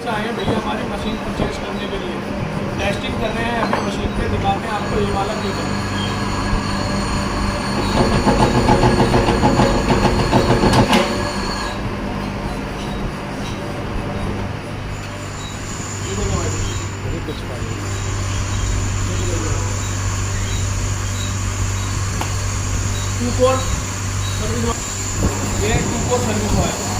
से आए हैं भैया हमारी मशीन परचेज करने के लिए, टेस्टिंग कर रहे हैं अभी मशीन पे, दिखाते हैं आपको ये वाला क्यों करना है। कुछ टू कोर सर्विस, ये टू कोर सर्विस है।